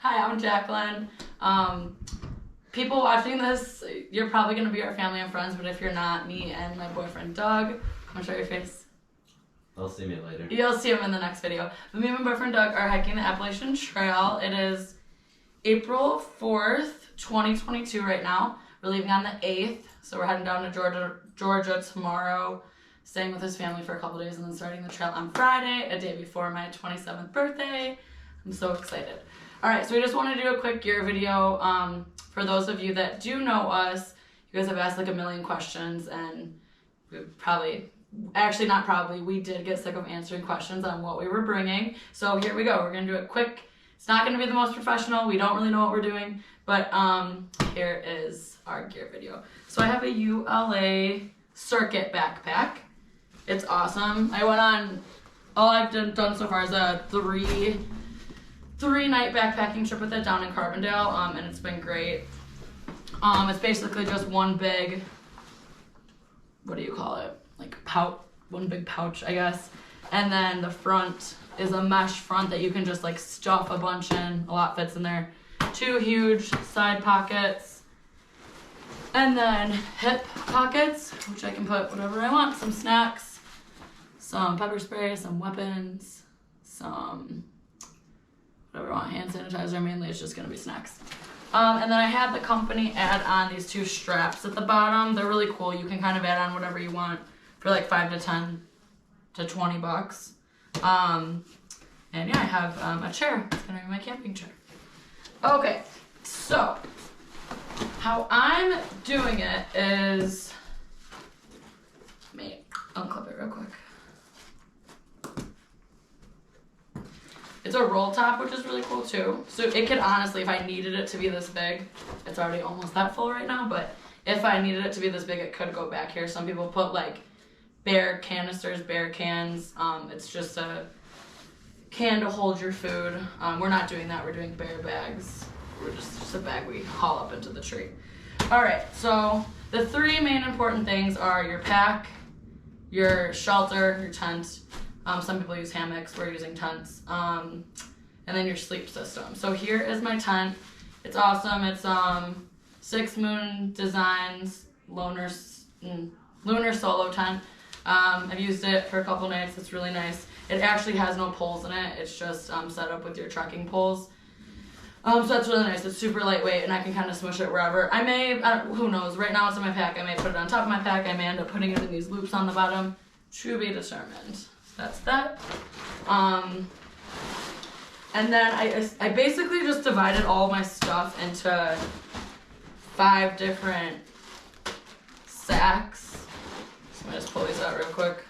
Hi, I'm Jacqueline. People watching this, you're probably going to be our family and friends, but if you're not, me and my boyfriend Doug, come show your face. They'll see me later. You'll see him in the next video. But me and my boyfriend Doug are hiking the Appalachian Trail. It is April 4th, 2022 right now. We're leaving on the 8th, so we're heading down to Georgia tomorrow, staying with his family for a couple days, and then starting the trail on Friday, a day before my 27th birthday. I'm so excited. Alright, so we just want to do a quick gear video. For those of you that do know us, you guys have asked like a million questions, and we we did get sick of answering questions on what we were bringing. So here we go. We're going to do it quick. It's not going to be the most professional. We don't really know what we're doing, but here is our gear video. So I have a Ula Circuit Backpack. It's awesome. I went on, all I've done so far is a three-night backpacking trip with it down in Carbondale, and it's been great. It's basically just one big, what do you call it? Like one big pouch, I guess. And then the front is a mesh front that you can just like stuff a bunch in. A lot fits in there. 2 huge side pockets. And then hip pockets, which I can put whatever I want. Some snacks, some pepper spray, some weapons, some whatever I want, hand sanitizer. Mainly it's just gonna be snacks. And then I had the company add on these 2 straps at the bottom. They're really cool. You can kind of add on whatever you want for like $5 to $10 to $20. And yeah, I have a chair. It's gonna be my camping chair. Okay, so how I'm doing it is, let me unclip it real quick. It's a roll top, which is really cool too. So it could honestly, if I needed it to be this big, it's already almost that full right now, but if I needed it to be this big, it could go back here. Some people put like bare canisters, bare cans. It's just a can to hold your food. We're not doing that, we're doing bare bags. We're just a bag we haul up into the tree. All right, so the 3 main important things are your pack, your shelter, your tent. Some people use hammocks, we're using tents, and then your sleep system. So here is my tent. It's awesome. It's 6 Moon Designs lunar solo tent. I've used it for a couple nights. It's really nice. It actually has no poles in it. It's just set up with your trekking poles. So that's really nice. It's super lightweight, and I can kind of smush it wherever. I may, who knows, right now it's in my pack. I may put it on top of my pack. I may end up putting it in these loops on the bottom. To be determined. That's that. And then I basically just divided all my stuff into 5 different sacks. So I'm gonna just pull these out real quick.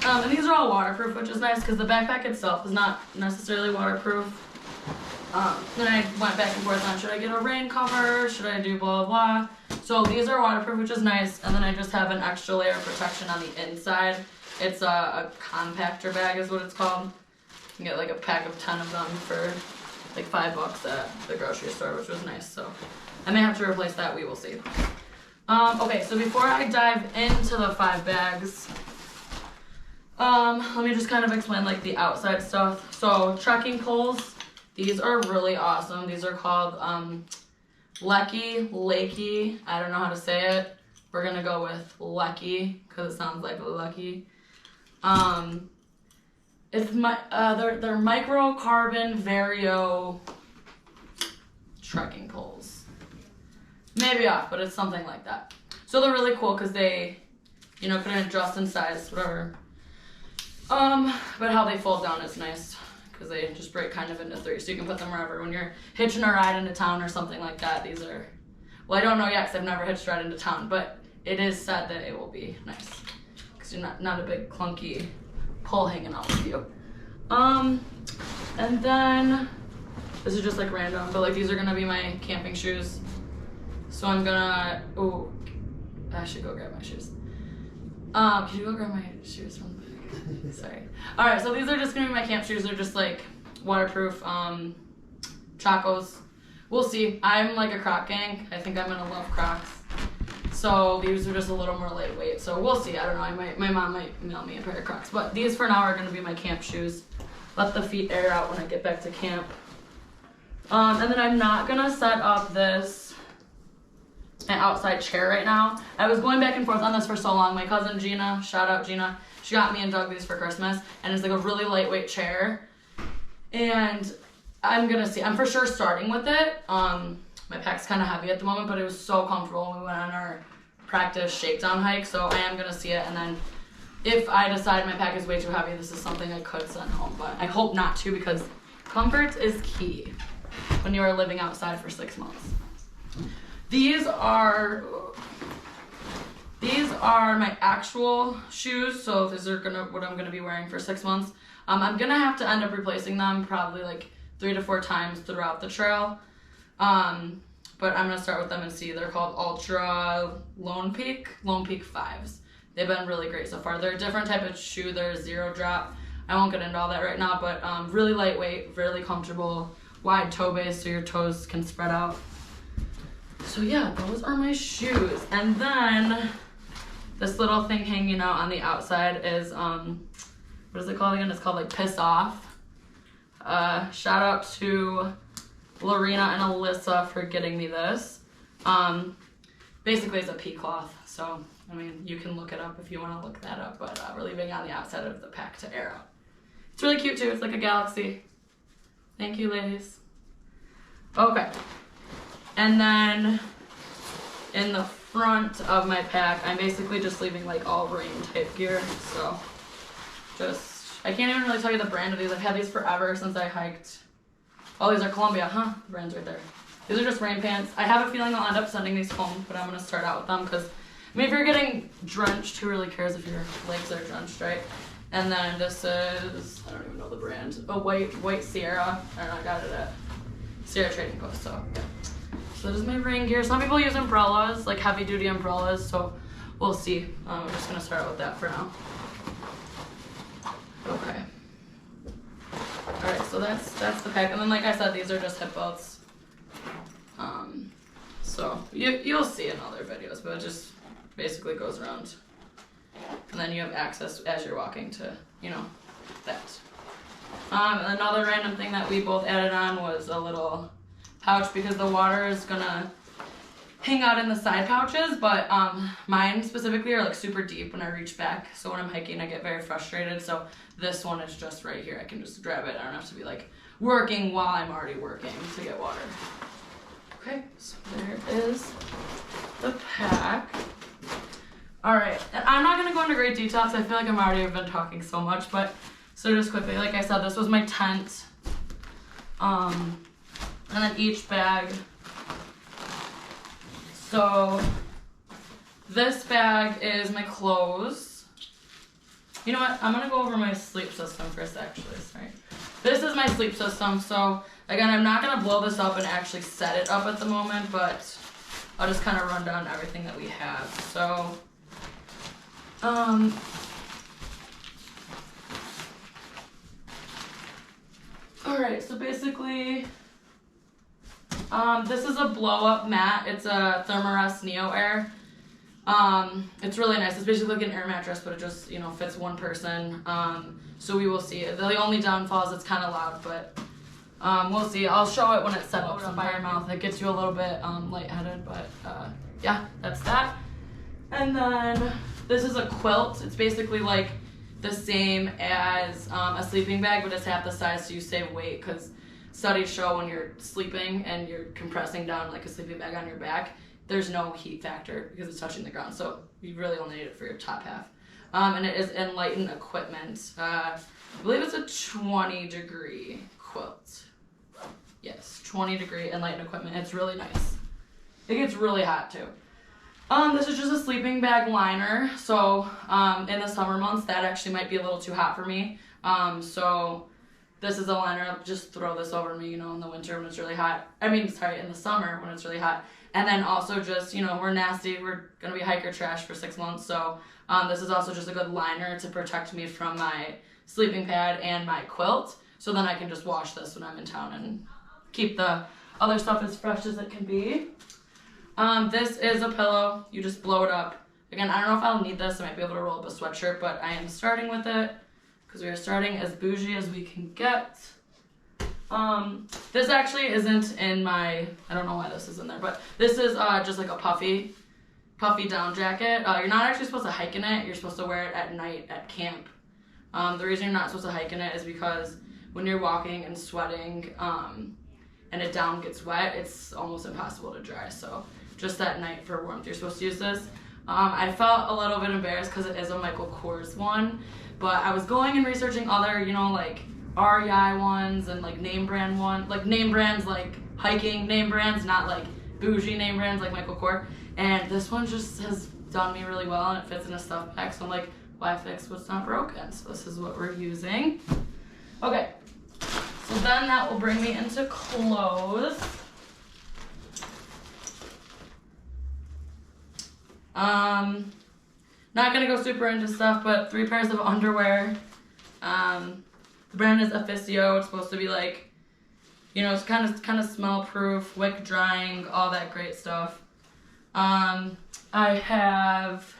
And these are all waterproof, which is nice because the backpack itself is not necessarily waterproof. Then I went back and forth on, should I get a rain cover? Should I do blah, blah, blah? So these are waterproof, which is nice. And then I just have an extra layer of protection on the inside. It's a compactor bag is what it's called. You can get like a pack of 10 of them for like $5 at the grocery store, which was nice. So I may have to replace that. We will see. Okay, so before I dive into the 5 bags, let me just kind of explain like the outside stuff. So trekking poles, these are really awesome. These are called Lakey. I don't know how to say it. We're gonna go with Lecky because it sounds like lucky. It's they're microcarbon Vario trekking poles. Maybe off, but it's something like that. So they're really cool because they, can adjust in size, whatever. But how they fold down is nice because they just break kind of into 3, so you can put them wherever. When you're hitching a ride into town or something like that, these are, well, I don't know yet because I've never hitched a ride into town, but it is said that it will be nice because you're not a big clunky pole hanging out with you. And then this is just like random, but like these are gonna be my camping shoes. So I'm gonna, I should go grab my shoes. Can you go grab my shoes from the bag? Sorry. All right, so these are just gonna be my camp shoes. They're just like waterproof, Chacos. We'll see. I'm like a Croc gang. I think I'm gonna love Crocs. So these are just a little more lightweight. So we'll see. I don't know. My mom might mail me a pair of Crocs. But these for now are going to be my camp shoes. Let the feet air out when I get back to camp. And then I'm not gonna set up this an outside chair right now. I was going back and forth on this for so long. My cousin Gina, shout out Gina, she got me and Doug these for Christmas, and it's like a really lightweight chair. And I'm gonna see, I'm for sure starting with it. My pack's kind of heavy at the moment, but it was so comfortable when we went on our practice shakedown hike, so I am gonna see it, and then if I decide my pack is way too heavy, this is something I could send home, but I hope not to, because comfort is key when you are living outside for 6 months. These are my actual shoes, so these are what I'm gonna be wearing for 6 months. I'm gonna have to end up replacing them probably like 3 to 4 times throughout the trail. But I'm gonna start with them and see. They're called Ultra Lone Peak 5s. They've been really great so far. They're a different type of shoe. They're a zero drop. I won't get into all that right now, but really lightweight, really comfortable, wide toe base so your toes can spread out. So yeah, those are my shoes. And then this little thing hanging out on the outside is, what is it called again? It's called like Piss Off. Shout out to Lorena and Alyssa for getting me this. Basically it's a pea cloth, so I mean you can look it up if you want to look that up, but we're leaving it on the outside of the pack to air out. It's really cute too, it's like a galaxy. Thank you, ladies. Okay, and then in the front of my pack I'm basically just leaving like all rain type gear, so I can't even really tell you the brand of these. I've had these forever since I hiked. Oh, these are Columbia, huh? The brand's right there. These are just rain pants. I have a feeling I'll end up sending these home, but I'm gonna start out with them because, I mean, if you're getting drenched, who really cares if your legs are drenched, right? And then this is, I don't even know the brand, a white Sierra. I don't know, I got it at Sierra Trading Post, so yeah. So this is my rain gear. Some people use umbrellas, like heavy duty umbrellas, so we'll see. I'm just gonna start out with that for now. Okay. Alright, so that's the pack. And then like I said, these are just hip belts. So you'll see in other videos, but it just basically goes around. And then you have access as you're walking to, you know, that. Another random thing that we both added on was a little pouch because the water is gonna hang out in the side pouches, but mine specifically are like super deep when I reach back. So when I'm hiking, I get very frustrated. So this one is just right here. I can just grab it. I don't have to be like working while I'm already working to get water. Okay, so there is the pack. All right, and I'm not gonna go into great detail because I feel like I'm already been talking so much, but so just quickly, like I said, this was my tent. And then each bag. So this bag is my clothes. You know what? I'm gonna go over my sleep system first, actually. Sorry. This is my sleep system. So again, I'm not gonna blow this up and actually set it up at the moment, but I'll just kind of run down everything that we have. So, all right. So basically, this is a blow-up mat. It's a Thermarest Neo Air. It's really nice. It's basically like an air mattress, but it just, you know, fits one person. So we will see. The only downfall is it's kind of loud, but we'll see. I'll show it when it's set up by your mouth. It gets you a little bit lightheaded, but yeah, that's that. And then this is a quilt. It's basically like the same as a sleeping bag, but it's half the size, so you save weight because studies show when you're sleeping and you're compressing down like a sleeping bag on your back, there's no heat factor because it's touching the ground, so you really only need it for your top half. And it is Enlightened equipment. I believe it's a 20-degree quilt. Yes, 20-degree Enlightened equipment. It's really nice. It gets really hot too. This is just a sleeping bag liner, so in the summer months that actually might be a little too hot for me. So this is a liner. I'll just throw this over me, you know, in the winter when it's really hot. I mean, sorry, in the summer when it's really hot. And then also just, you know, we're nasty. We're going to be hiker trash for 6 months. So this is also just a good liner to protect me from my sleeping pad and my quilt. So then I can just wash this when I'm in town and keep the other stuff as fresh as it can be. This is a pillow. You just blow it up. Again, I don't know if I'll need this. I might be able to roll up a sweatshirt, but I am starting with it because we are starting as bougie as we can get. This actually isn't in my, I don't know why this is in there, but this is just like a puffy down jacket. You're not actually supposed to hike in it. You're supposed to wear it at night at camp. The reason you're not supposed to hike in it is because when you're walking and sweating and it down gets wet, it's almost impossible to dry. So just at night for warmth, you're supposed to use this. I felt a little bit embarrassed because it is a Michael Kors one, but I was going and researching other, you know, like REI ones and like name brand ones, like name brands like hiking name brands, not like bougie name brands like Michael Kors. And this one just has done me really well and it fits in a stuff pack. So I'm like, why fix what's not broken? So this is what we're using. Okay, so then that will bring me into clothes. Not gonna go super into stuff, but 3 pairs of underwear. The brand is Officio. It's supposed to be like, you know, it's kind of smell proof, wick drying, all that great stuff. I have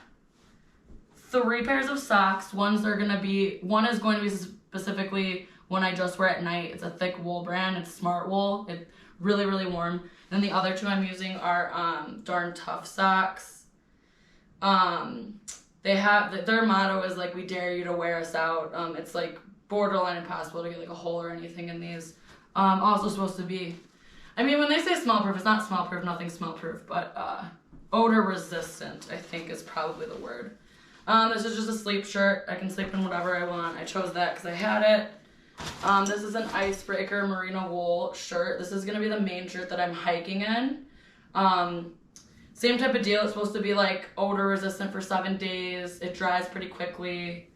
3 pairs of socks. One is going to be specifically one I just wear at night. It's a thick wool brand. It's Smart Wool. It's really, really warm. And the other 2 I'm using are Darn Tough socks. Their motto is like, we dare you to wear us out. It's like borderline impossible to get like a hole or anything in these. Also supposed to be, I mean, when they say smell proof, it's not smell proof, nothing's smell proof, but odor resistant, I think is probably the word. This is just a sleep shirt. I can sleep in whatever I want. I chose that because I had it. This is an icebreaker merino wool shirt. This is going to be the main shirt that I'm hiking in. Same type of deal. It's supposed to be like odor resistant for 7 days. It dries pretty quickly.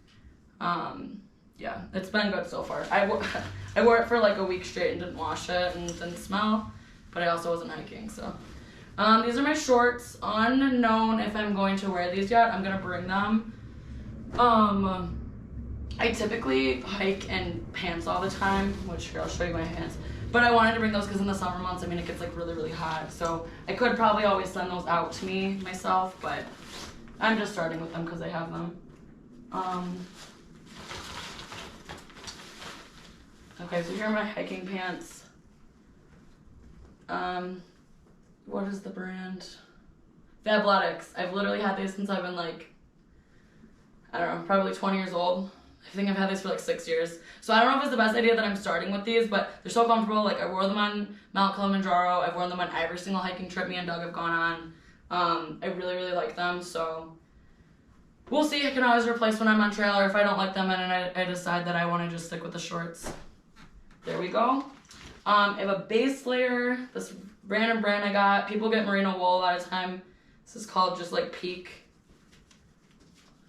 Yeah, it's been good so far. I wore it for like a week straight and didn't wash it and didn't smell, but I also wasn't hiking, so. These are my shorts. Unknown if I'm going to wear these yet. I'm gonna bring them. I typically hike in pants all the time, which here, I'll show you my pants. But I wanted to bring those because in the summer months, I mean, it gets like really, really hot. So I could probably always send those out to me myself, but I'm just starting with them because I have them. Okay, so here are my hiking pants. What is the brand? Fabletics. I've literally had these since I've been like, I don't know, probably 20 years old. I think I've had these for like 6 years. So I don't know if it's the best idea that I'm starting with these, but they're so comfortable. Like I wore them on Mount Kilimanjaro. I've worn them on every single hiking trip me and Doug have gone on. I really, really like them. So we'll see. I can always replace when I'm on trail, or if I don't like them and I decide that I want to just stick with the shorts. There we go. I have a base layer. This random brand I got. People get merino wool a lot of time. This is called just like Peak.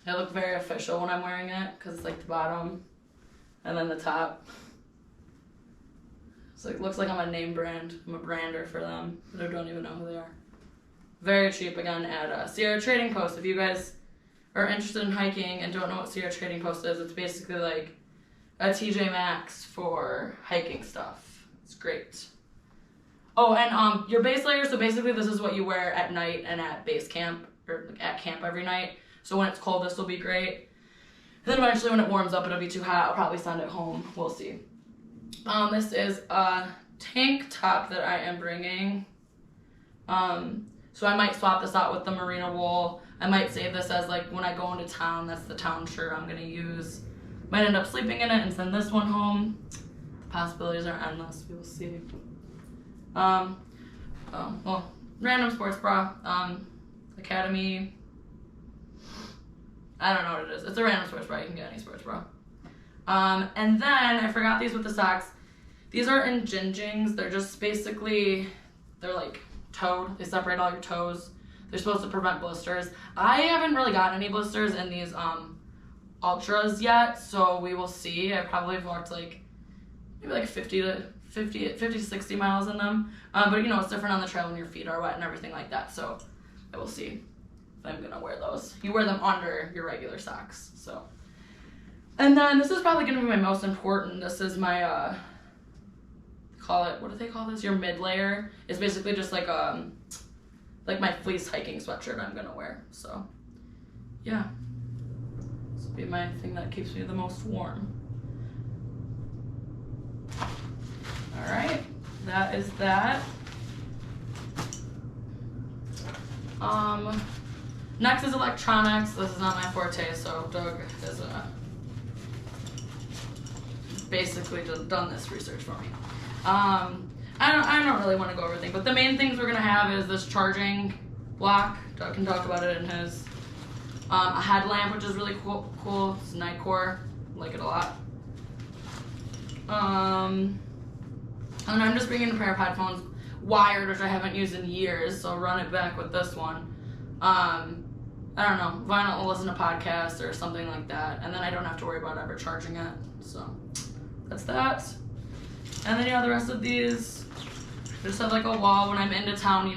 I look very official when I'm wearing it because it's like the bottom and then the top. So it looks like I'm a name brand. I'm a brander for them, but I don't even know who they are. Very cheap again at Sierra Trading Post. If you guys are interested in hiking and don't know what Sierra Trading Post is, it's basically like a TJ Maxx for hiking stuff. It's great. Oh, and your base layer, so basically this is what you wear at night and at base camp, or at camp every night. So when it's cold, this will be great. And then eventually when it warms up, it'll be too hot. I'll probably send it home. We'll see. This is a tank top that I am bringing. So I might swap this out with the merino wool. I might save this as like when I go into town, that's the town shirt I'm gonna use. Might end up sleeping in it and send this one home. The possibilities are endless. We will see. Well, random sports bra. Academy. I don't know what it is. It's a random sports bra. You can get any sports bra. And then I forgot these with the socks. These are in Jinjings. They're just basically, they're like toed. They separate all your toes. They're supposed to prevent blisters. I haven't really gotten any blisters in these ultras yet, so we will see. I probably have walked like maybe like 50 to 60 miles in them. But you know, it's different on the trail when your feet are wet and everything like that. So I will see if I'm gonna wear those. You wear them under your regular socks. So, and then this is probably gonna be my most important. This is my what do they call this? Your mid layer. It's basically just like my fleece hiking sweatshirt I'm gonna wear. So yeah, this will be my thing that keeps me the most warm. Alright, that is that. Next is electronics. This is not my forte, so Doug has basically just done this research for me. I don't really want to go over everything, but the main things we're gonna have is this charging block. Doug can talk about it in his. A headlamp, which is really cool. It's night core. Like it a lot. And I'm just bringing a pair of headphones, wired, which I haven't used in years, so I'll run it back with this one. I don't know, vinyl will listen to podcasts or something like that, and then I don't have to worry about ever charging it. So that's that. And then the rest of these just have like a wall. When I'm into town, you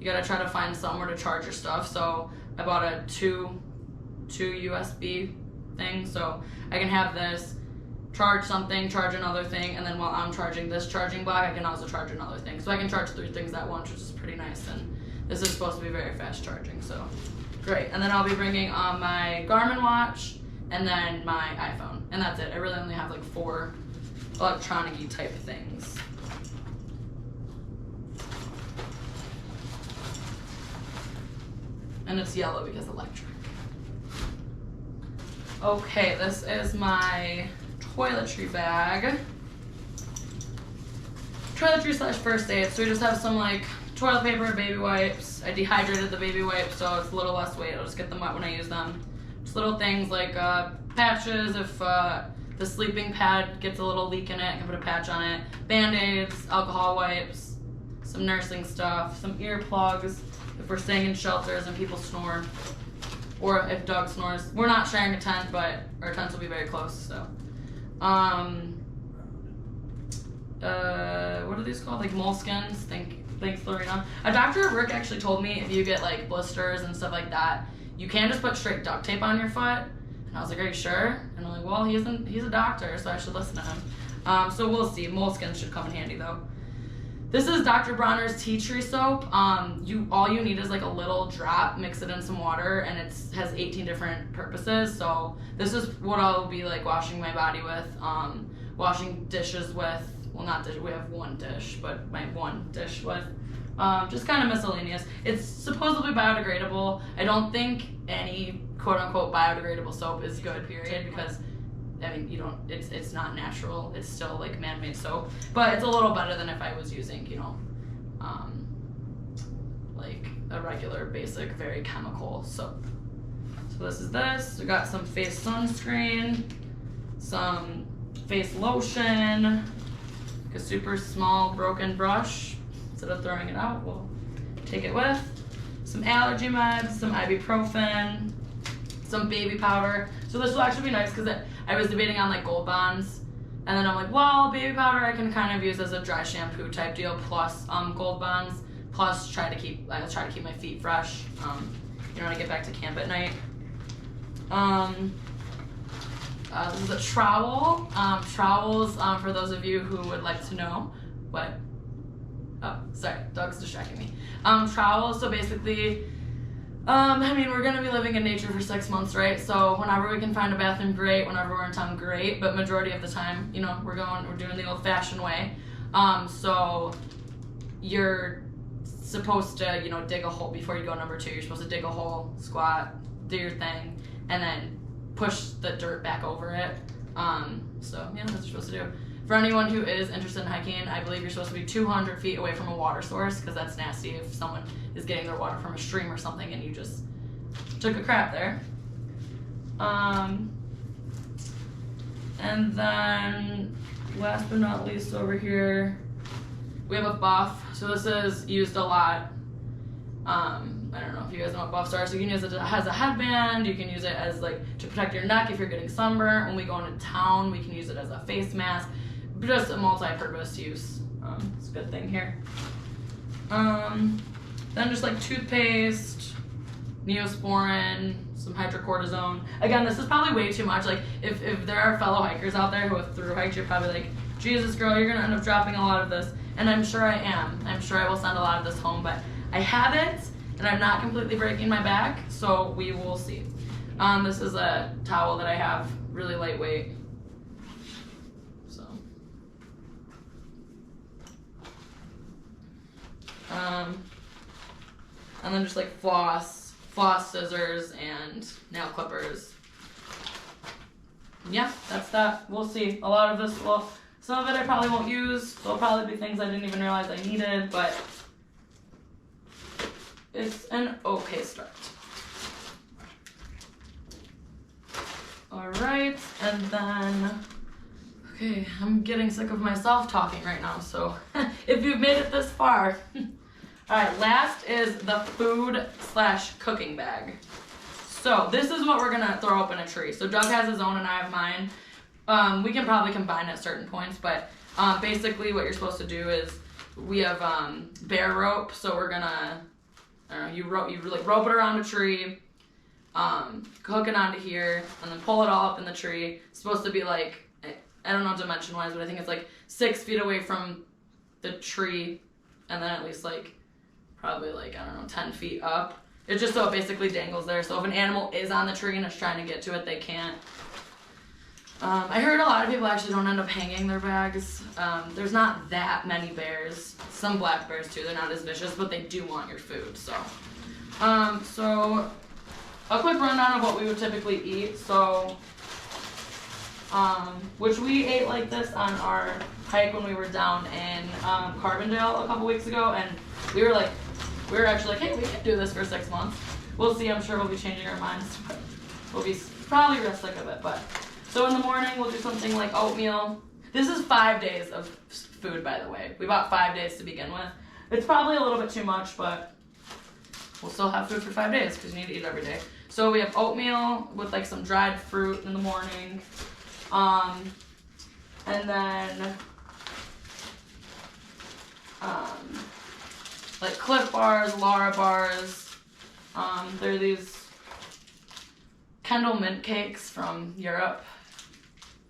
gotta try to find somewhere to charge your stuff. So I bought a two USB thing, so I can have this, charge something, charge another thing, and then while I'm charging this charging block, I can also charge another thing. So I can charge 3 things at once, which is pretty nice, and this is supposed to be very fast charging, so great. And then I'll be bringing my Garmin watch and then my iPhone, and that's it. I really only have like 4 electronic-y type things. And it's yellow because electric. Okay, this is my toiletry bag. Toiletry / first aid. So we just have some like toilet paper, baby wipes. I dehydrated the baby wipes, so it's a little less weight. I'll just get them wet when I use them. Just little things like patches if the sleeping pad gets a little leak in it, I can put a patch on it. Band-aids, alcohol wipes, some nursing stuff, some earplugs if we're staying in shelters and people snore. Or if Doug snores. We're not sharing a tent, but our tents will be very close, so. What are these called? Like moleskins? Thanks, Lorena. A doctor at work actually told me if you get like blisters and stuff like that, you can just put straight duct tape on your foot. And I was like, are you sure? And I'm like, well, he's a doctor, so I should listen to him. So we'll see. Moleskins should come in handy though. This is Dr. Bronner's tea tree soap. All you need is like a little drop, mix it in some water, and it has 18 different purposes. So this is what I'll be like washing my body with, washing dishes with. Well, not dish. We have one dish, but my one dish with. Just kind of miscellaneous. It's supposedly biodegradable. I don't think any quote-unquote biodegradable soap is good, period, because I mean, it's not natural. It's still like man-made soap, but it's a little better than if I was using, like a regular, basic, very chemical soap. So this is this. We got some face sunscreen, some face lotion, like a super small broken brush. Instead of throwing it out, we'll take it with. Some allergy meds, some ibuprofen, some baby powder. So this will actually be nice because I was debating on like Gold Bonds, and then I'm like, well, baby powder I can kind of use as a dry shampoo type deal, plus Gold Bonds, plus I'll try to keep my feet fresh, when I get back to camp at night. This is a trowel. Trowels, for those of you who would like to know, what? Oh, sorry, Doug's distracting me. Trowels, so basically, I mean, we're gonna be living in nature for 6 months, right? So whenever we can find a bathroom, great. Whenever we're in town, great. But majority of the time, we're doing the old-fashioned way. So you're supposed to, dig a hole before you go number 2. You're supposed to dig a hole, squat, do your thing, and then push the dirt back over it. So yeah, that's what you're supposed to do. For anyone who is interested in hiking, I believe you're supposed to be 200 feet away from a water source, because that's nasty if someone is getting their water from a stream or something and you just took a crap there. And then, last but not least over here, we have a buff. So this is used a lot. I don't know if you guys know what buffs are. So you can use it as a headband. You can use it as to protect your neck if you're getting sunburnt. When we go into town, we can use it as a face mask. Just a multi-purpose use. It's a good thing here. Then just like toothpaste, Neosporin, some Hydrocortisone. Again, this is probably way too much. Like if there are fellow hikers out there who have thru-hiked, you're probably like, Jesus girl, you're gonna end up dropping a lot of this. And I'm sure I am. I'm sure I will send a lot of this home, but I have it, and I'm not completely breaking my back, so we will see. This is a towel that I have, really lightweight. And then just like floss, scissors, and nail clippers. Yeah, that's that. We'll see. A lot of this some of it I probably won't use. There'll probably be things I didn't even realize I needed, but it's an okay start. Alright, and then, okay, I'm getting sick of myself talking right now, so if you've made it this far. Alright, last is the food/cooking bag. So this is what we're gonna throw up in a tree. So Doug has his own and I have mine. We can probably combine at certain points, but basically what you're supposed to do is we have bear rope, so we're gonna, I don't know, you like rope it around a tree, hook it onto here, and then pull it all up in the tree. It's supposed to be like, I don't know dimension wise, but I think it's like 6 feet away from the tree, and then at least like probably like, I don't know, 10 feet up. It's just so it basically dangles there, so if an animal is on the tree and it's trying to get to it, they can't. I heard a lot of people actually don't end up hanging their bags. There's not that many bears. Some black bears too, they're not as vicious, but they do want your food, so. So a quick rundown of what we would typically eat. So, which we ate like this on our hike when we were down in Carbondale a couple weeks ago, and we were actually like, hey, we can do this for 6 months. We'll see, I'm sure we'll be changing our minds, but we'll be probably real sick of it, but. So in the morning, we'll do something like oatmeal. This is 5 days of food, by the way. We bought 5 days to begin with. It's probably a little bit too much, but we'll still have food for 5 days because you need to eat every day. So we have oatmeal with like some dried fruit in the morning. And then like Cliff bars, Lara bars. They're these Kendall mint cakes from Europe.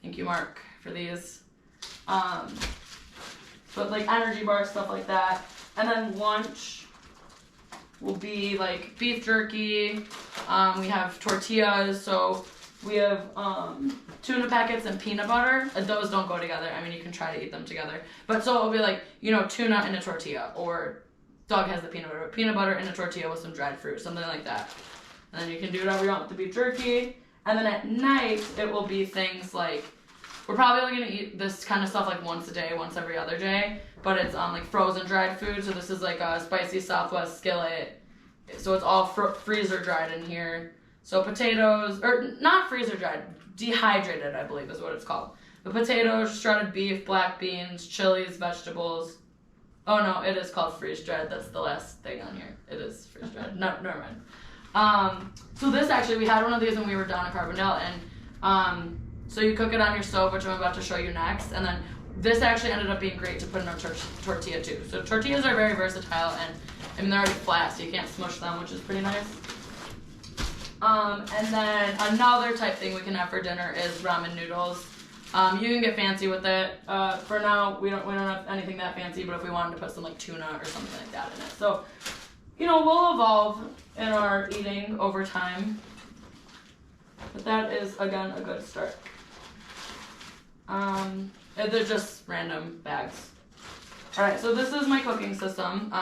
Thank you, Mark, for these. But like energy bars, stuff like that. And then lunch will be like beef jerky. We have tortillas, so we have tuna packets and peanut butter. Those don't go together. I mean, you can try to eat them together. But so it'll be like, you know, tuna in a tortilla, or Doug has the peanut butter in a tortilla with some dried fruit, something like that. And then you can do whatever you want with the beef jerky. And then at night, it will be things like, we're probably only going to eat this kind of stuff like once a day, once every other day. But it's like frozen dried food. So this is like a spicy Southwest skillet. So it's all freezer dried in here. So potatoes, or not freezer dried, dehydrated, I believe is what it's called. The potatoes, shredded beef, black beans, chilies, vegetables. Oh no, it is called freeze dried. That's the last thing on here. It is freeze dried. No, never mind. So this actually, we had one of these when we were down at Carbondale, and so you cook it on your stove, which I'm about to show you next, and then this actually ended up being great to put in a tortilla too. So tortillas are very versatile, and I mean they're already flat, so you can't smush them, which is pretty nice. And then another type thing we can have for dinner is ramen noodles. You can get fancy with it. For now, we don't have anything that fancy, but if we wanted to put some like tuna or something like that in it, so. You know, we'll evolve in our eating over time. But that is, again, a good start. They're just random bags. Alright, so this is my cooking system.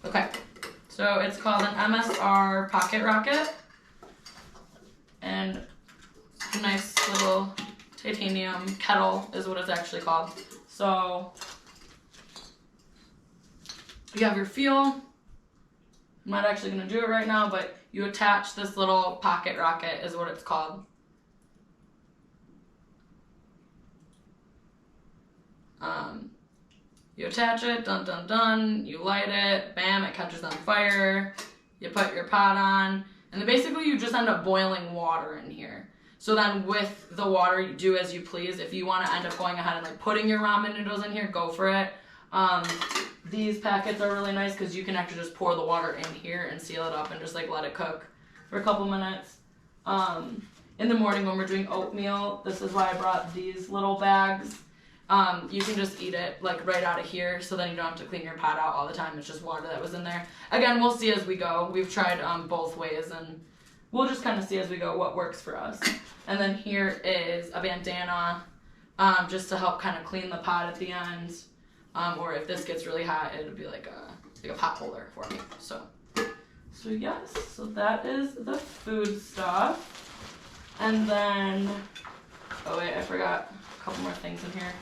Okay, so it's called an Msr Pocket Rocket. And a nice little titanium kettle is what it's actually called. So you have your fuel. I'm not actually going to do it right now, but you attach this little pocket rocket is what it's called. You attach it, dun dun dun, you light it, bam, it catches on fire, you put your pot on, and then basically you just end up boiling water in here. So then with the water, you do as you please. If you want to end up going ahead and like putting your ramen noodles in here, go for it. These packets are really nice because you can actually just pour the water in here and seal it up and just like let it cook for a couple minutes. In the morning when we're doing oatmeal, this is why I brought these little bags. You can just eat it like right out of here, so then you don't have to clean your pot out all the time. It's just water that was in there. Again, we'll see as we go. We've tried both ways, and we'll just kind of see as we go what works for us. And then here is a bandana. just to help kind of clean the pot at the end. Or if this gets really hot, it'll be like a pot holder for me. So yes, so that is the food stuff. And then, oh wait, I forgot a couple more things in here.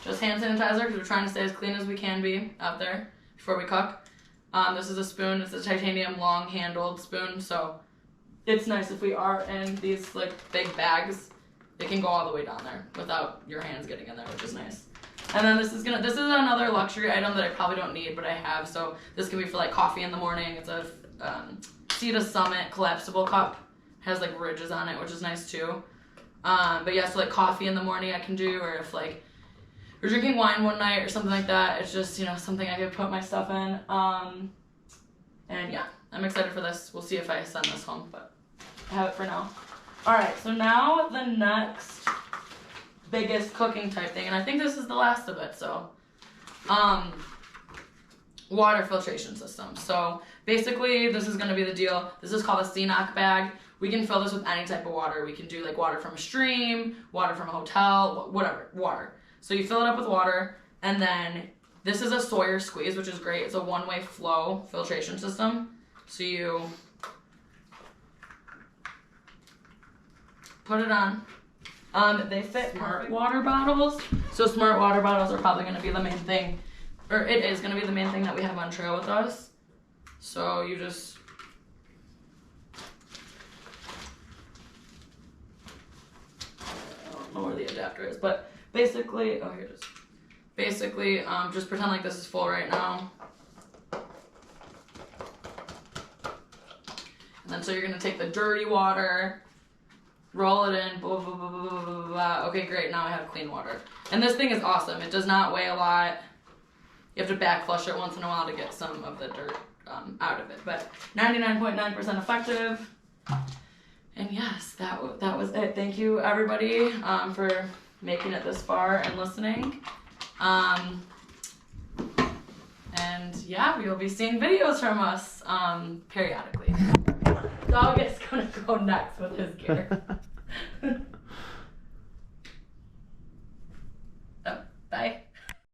Just hand sanitizer, because we're trying to stay as clean as we can be out there before we cook. This is a spoon. It's a titanium long-handled spoon, so it's nice if we are in these like big bags. It can go all the way down there without your hands getting in there, which is nice. And then this is another luxury item that I probably don't need, but I have. So this can be for like coffee in the morning. It's a Sea Summit collapsible cup. Has like ridges on it, which is nice too. But yeah, so like coffee in the morning I can do, or if like we're drinking wine one night or something like that, it's just, you know, something I could put my stuff in. And yeah, I'm excited for this. We'll see if I send this home, but I have it for now. All right, so now the next biggest cooking type thing, and I think this is the last of it, so water filtration system. So basically this is going to be the deal. This is called a Msr bag. We can fill this with any type of water. We can do like water from a stream, water from a hotel, whatever, water. So you fill it up with water, and then this is a Sawyer squeeze, which is great. It's a one-way flow filtration system. So you put it on. They fit smart water bottles. So smart water bottles are probably going to be the main thing, or it is going to be the main thing that we have on trail with us. So you just I don't know where the adapter is, but basically, oh, here it is. Basically, just pretend like this is full right now. And then so you're gonna take the dirty water, roll it in, blah, blah, blah, blah, blah, blah, blah. Okay, great, now I have clean water. And this thing is awesome. It does not weigh a lot. You have to back flush it once in a while to get some of the dirt out of it. But 99.9% effective. And yes, that was it. Thank you, everybody, for making it this far and listening. And yeah, we will be seeing videos from us periodically. Dog is gonna go next with his gear.